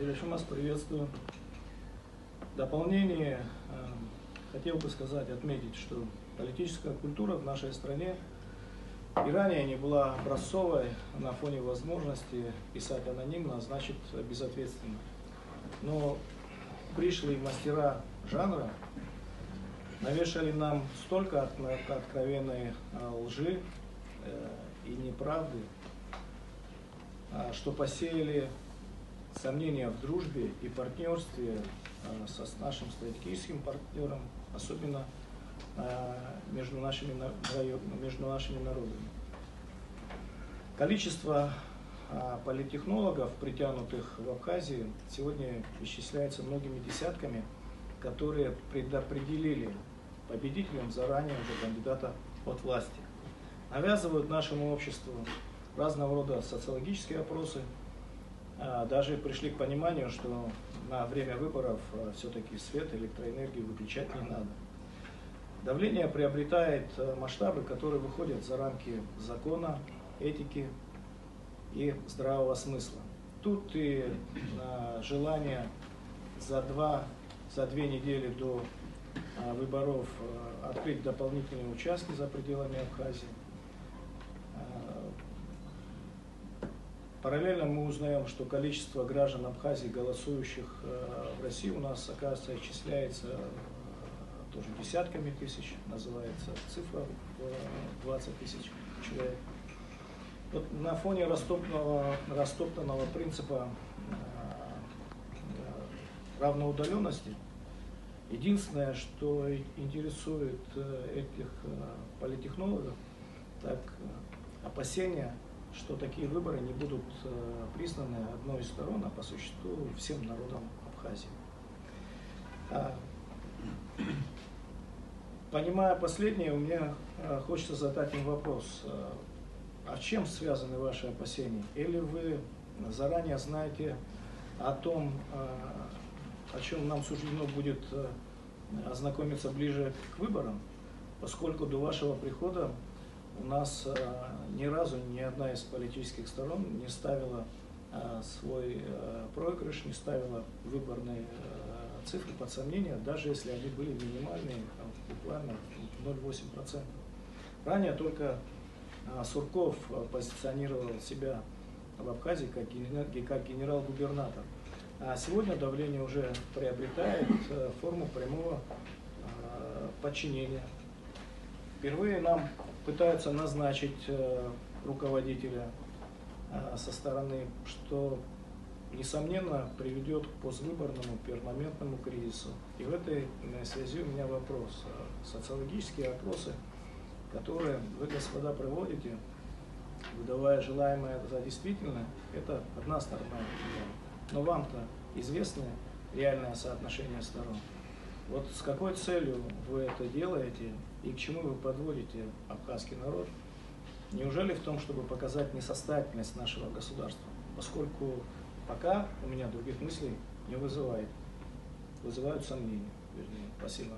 Делишимас, приветствую. В дополнение хотел бы отметить, что политическая культура в нашей стране и ранее не была образцовой на фоне возможности писать анонимно, а значит безответственно. Но пришлые мастера жанра навешали нам столько откровенной лжи и неправды, что посеяли сомнения в дружбе и партнерстве с нашим стратегическим партнером, особенно между нашими народами. Количество политтехнологов, притянутых в Абхазии, сегодня исчисляется многими десятками, которые предопределили победителем заранее уже кандидата от власти. Навязывают нашему обществу разного рода социологические опросы, даже пришли к пониманию, что на время выборов все-таки свет, электроэнергию выключать не надо. Давление приобретает масштабы, которые выходят за рамки закона, этики и здравого смысла. Тут и желание за две недели до выборов открыть дополнительные участки за пределами Абхазии. Параллельно мы узнаем, что количество граждан Абхазии, голосующих в России, у нас, оказывается, исчисляется тоже десятками тысяч, называется цифра в 20 тысяч человек. Вот на фоне растоптанного принципа равноудаленности, единственное, что интересует этих политтехнологов, так опасения, что такие выборы не будут признаны одной из сторон, а по существу всем народам Абхазии. Понимая последнее, у меня хочется задать им вопрос. А чем связаны ваши опасения? Или вы заранее знаете о том, о чем нам суждено будет ознакомиться ближе к выборам, поскольку до вашего прихода у нас ни разу ни одна из политических сторон не ставила свой проигрыш, не ставила выборные цифры под сомнение, даже если они были минимальные, буквально 0,8%. Ранее только Сурков позиционировал себя в Абхазии как генерал-губернатор. А сегодня давление уже приобретает форму прямого подчинения. Впервые нам пытаются назначить руководителя со стороны, что, несомненно, приведет к поствыборному перманентному кризису. И в этой связи у меня вопрос. Социологические опросы, которые вы, господа, проводите, выдавая желаемое за действительное, это одна сторона. Но вам-то известно реальное соотношение сторон. Вот с какой целью вы это делаете и к чему вы подводите абхазский народ? Неужели в том, чтобы показать несостоятельность нашего государства? Поскольку пока у меня других мыслей не вызывает. Вызывают сомнения, вернее. Спасибо.